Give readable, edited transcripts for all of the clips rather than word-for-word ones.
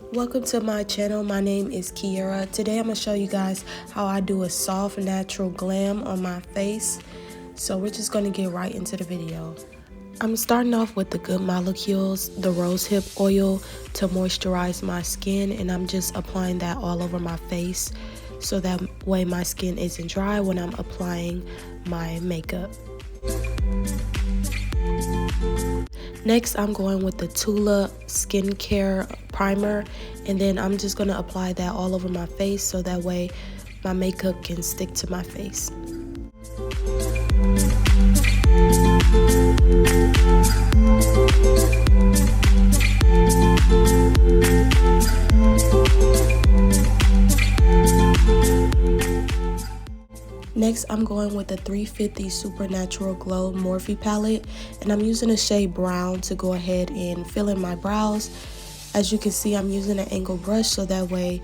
Welcome to my channel. My name is Kiera. Today I'm going to show you guys how I do a soft natural glam on my face. So we're just going to get right into the video. I'm starting off with the Good Molecules, the rose hip oil to moisturize my skin, and I'm just applying that all over my face so that way my skin isn't dry when I'm applying my makeup. Next, I'm going with the Tula skincare primer, and then I'm just going to apply that all over my face so that way my makeup can stick to my face. Next, I'm going with the 350 Supernatural Glow Morphe palette, and I'm using a shade brown to go ahead and fill in my brows. As you can see, I'm using an angled brush so that way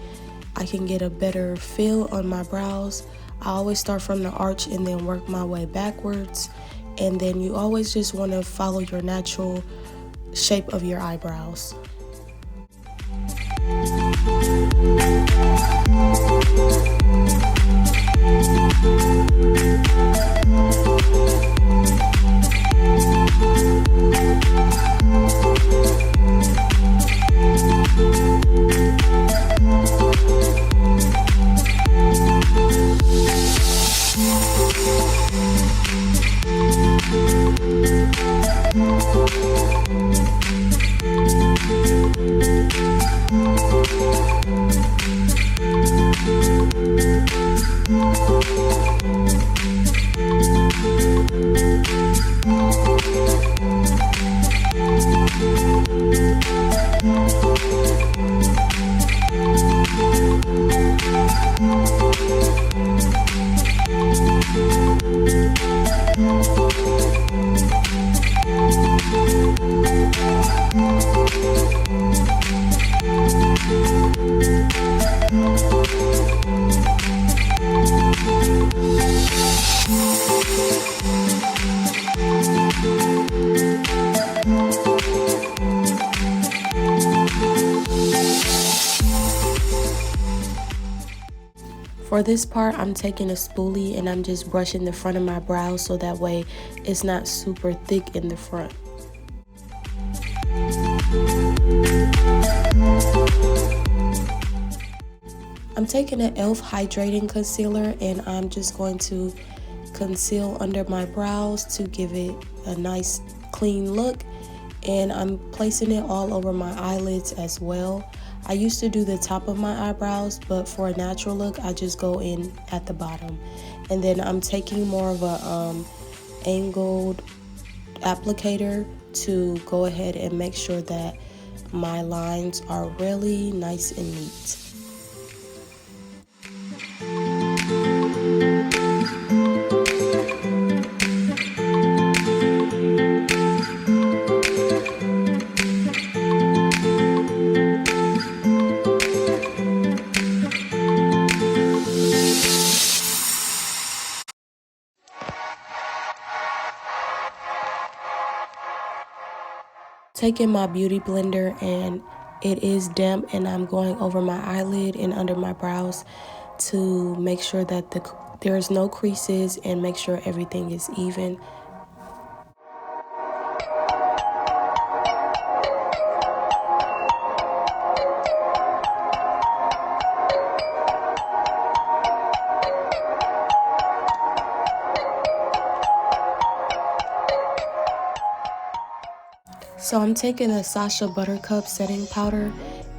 I can get a better feel on my brows. I always start from the arch and then work my way backwards, and then you always just want to follow your natural shape of your eyebrows. For this part, I'm taking a spoolie and I'm just brushing the front of my brows so that way it's not super thick in the front. I'm taking an e.l.f. hydrating concealer and I'm just going to conceal under my brows to give it a nice clean look, and I'm placing it all over my eyelids as well. I used to do the top of my eyebrows, but for a natural look I just go in at the bottom, and then I'm taking more of a angled applicator to go ahead and make sure that my lines are really nice and neat. Taking my beauty blender, and it is damp, and I'm going over my eyelid and under my brows to make sure that there's no creases and make sure everything is even. So I'm taking a Sasha Buttercup setting powder,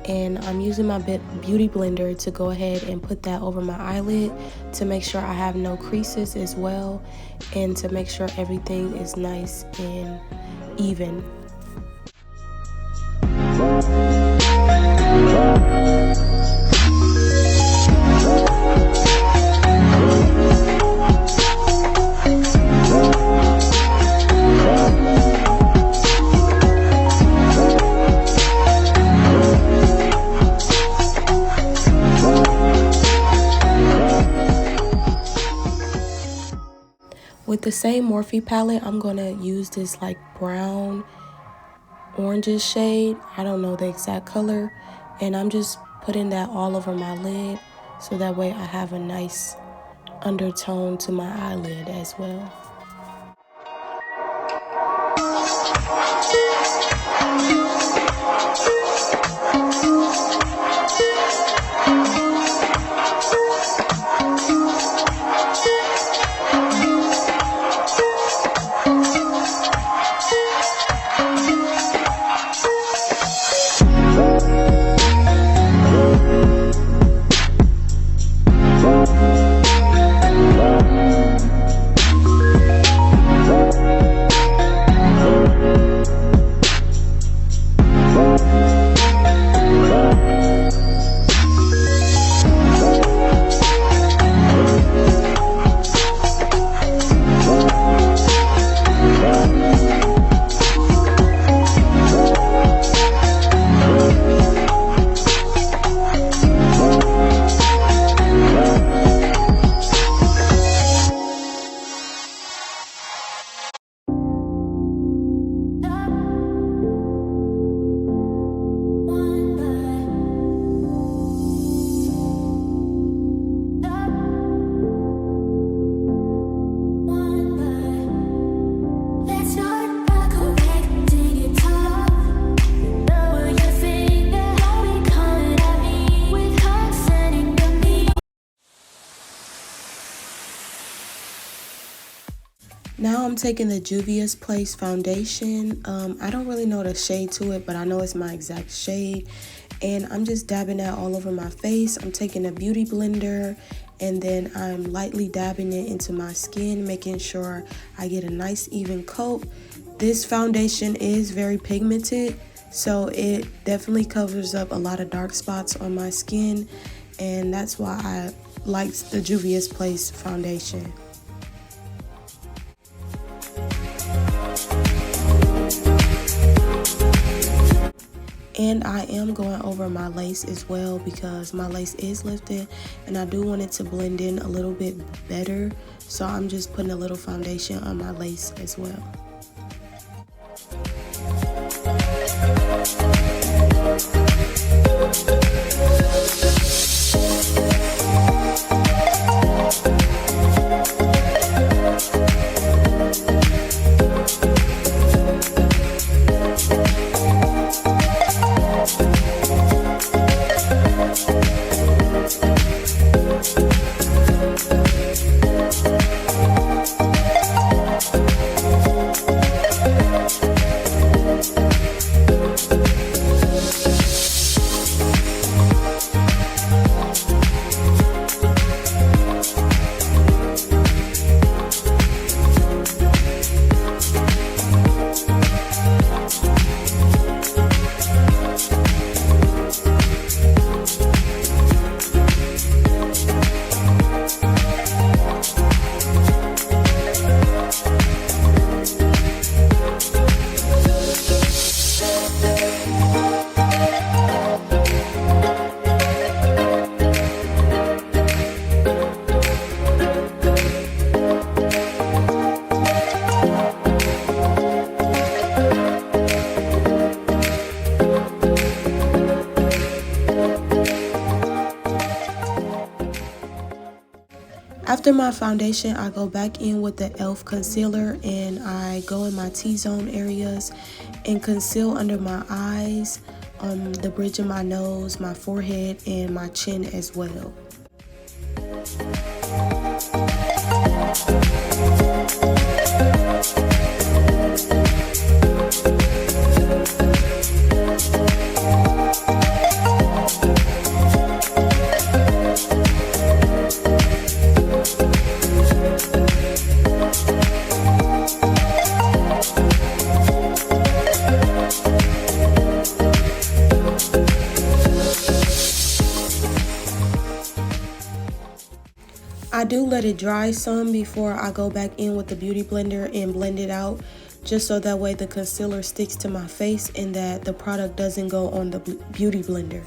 and I'm using my beauty blender to go ahead and put that over my eyelid to make sure I have no creases as well, and to make sure everything is nice and even. With the same Morphe palette, I'm going to use this like brown orangish shade. I don't know the exact color. And I'm just putting that all over my lid so that way I have a nice undertone to my eyelid as well. Now I'm taking the Juvia's Place foundation. I don't really know the shade to it, but I know it's my exact shade. And I'm just dabbing that all over my face. I'm taking a beauty blender and then I'm lightly dabbing it into my skin, making sure I get a nice even coat. This foundation is very pigmented, so it definitely covers up a lot of dark spots on my skin. And that's why I liked the Juvia's Place foundation. And I am going over my lace as well because my lace is lifted and I do want it to blend in a little bit better. So I'm just putting a little foundation on my lace as well. After my foundation, I go back in with the e.l.f. concealer and I go in my T-zone areas and conceal under my eyes, the bridge of my nose, my forehead, and my chin as well. I do let it dry some before I go back in with the beauty blender and blend it out, just so that way the concealer sticks to my face and that the product doesn't go on the beauty blender.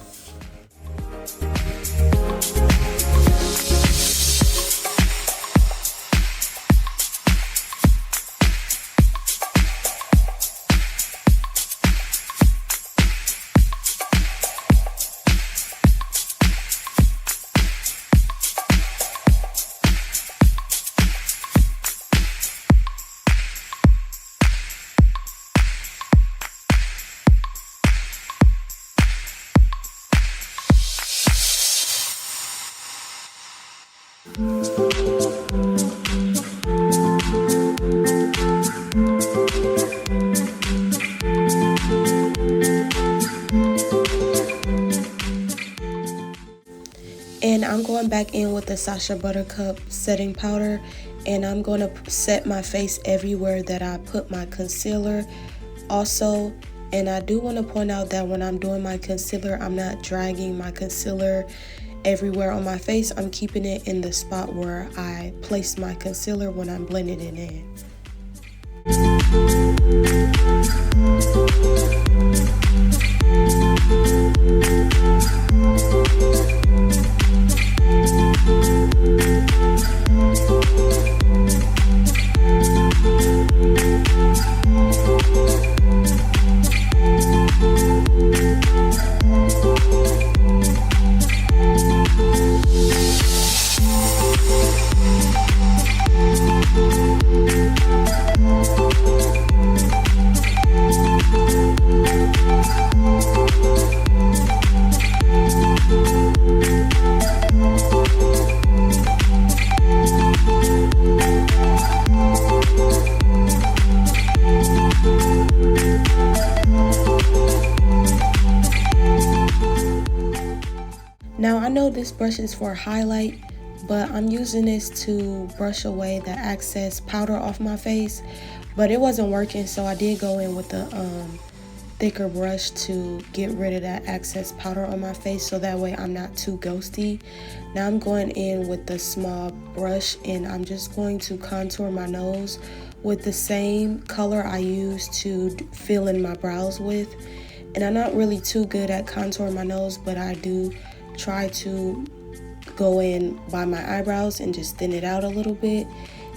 I'm going back in with the Sacha Buttercup setting powder, and I'm going to set my face everywhere that I put my concealer also. And I do want to point out that when I'm doing my concealer, I'm not dragging my concealer everywhere on my face. I'm keeping it in the spot where I place my concealer when I'm blending it in. Now I know this brush is for highlight, but I'm using this to brush away the excess powder off my face, but it wasn't working, so I did go in with the thicker brush to get rid of that excess powder on my face, so that way I'm not too ghosty. Now I'm going in with the small brush, and I'm just going to contour my nose with the same color I used to fill in my brows with. And I'm not really too good at contouring my nose, but I do try to go in by my eyebrows and just thin it out a little bit,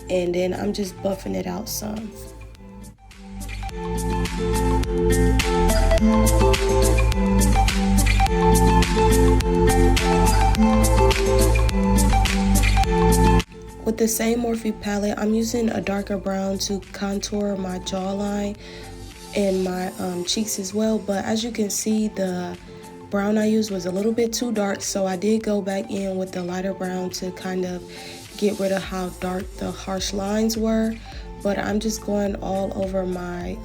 and then I'm just buffing it out some. With the same Morphe palette, I'm using a darker brown to contour my jawline and my cheeks as well, but as you can see, the brown I used was a little bit too dark, so I did go back in with the lighter brown to kind of get rid of how dark the harsh lines were. But I'm just going all over my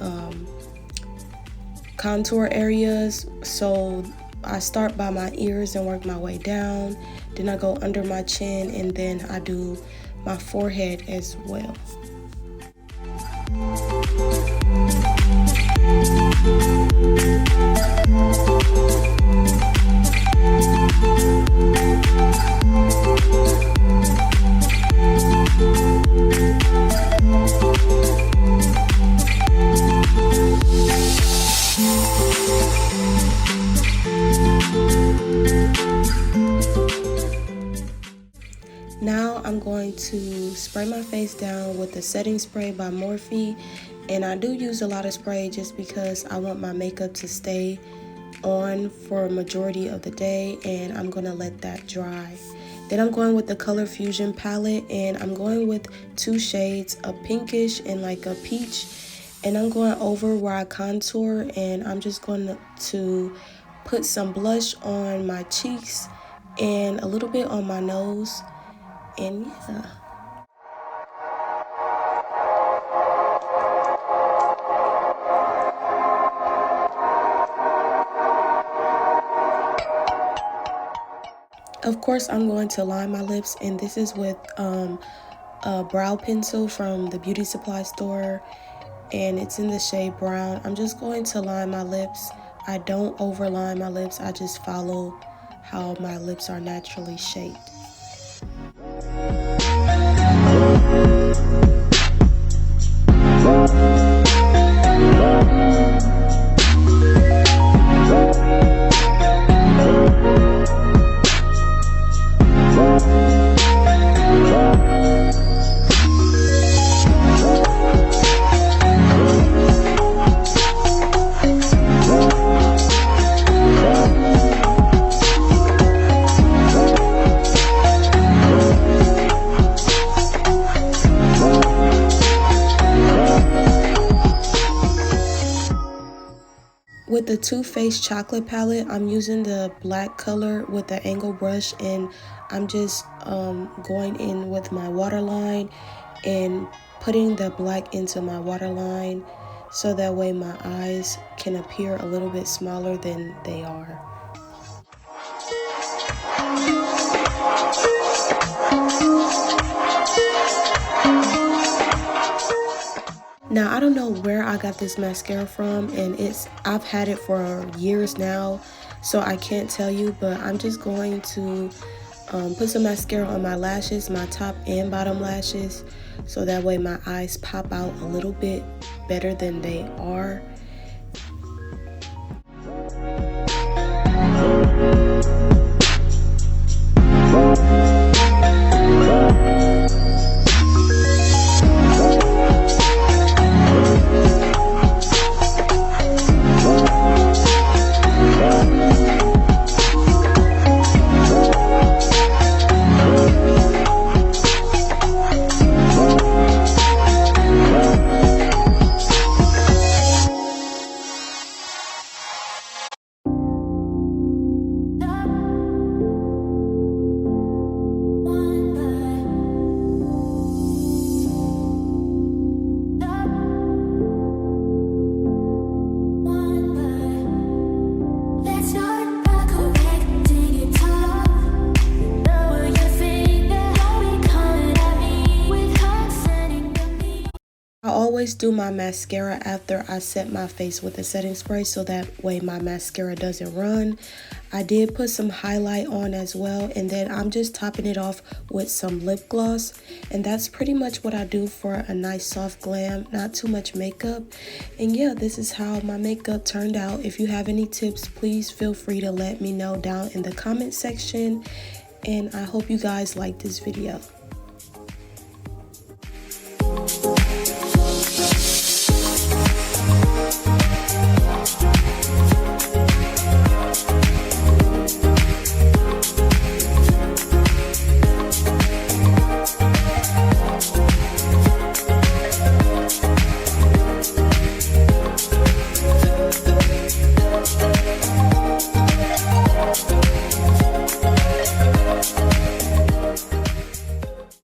contour areas. So I start by my ears and work my way down, then I go under my chin, and then I do my forehead as well. Now I'm going to spray my face down with the setting spray by Morphe, and I do use a lot of spray just because I want my makeup to stay on for a majority of the day, and I'm going to let that dry. Then I'm going with the Color Fusion palette, and I'm going with two shades, a pinkish and like a peach, and I'm going over where I contour, and I'm just going to put some blush on my cheeks and a little bit on my nose. And yeah. Of course, I'm going to line my lips, and this is with a brow pencil from the beauty supply store, and it's in the shade brown. I'm just going to line my lips. I don't overline my lips. I just follow how my lips are naturally shaped. With the Too Faced chocolate palette, I'm using the black color with the angle brush, and I'm just going in with my waterline and putting the black into my waterline so that way my eyes can appear a little bit smaller than they are. Now, I don't know where I got this mascara from, and I've had it for years now, so I can't tell you, but I'm just going to put some mascara on my lashes, my top and bottom lashes, so that way my eyes pop out a little bit better than they are. I always do my mascara after I set my face with a setting spray, so that way my mascara doesn't run. I did put some highlight on as well, and then I'm just topping it off with some lip gloss. And that's pretty much what I do for a nice soft glam, not too much makeup. And yeah, this is how my makeup turned out. If you have any tips, please feel free to let me know down in the comment section. And I hope you guys like this video.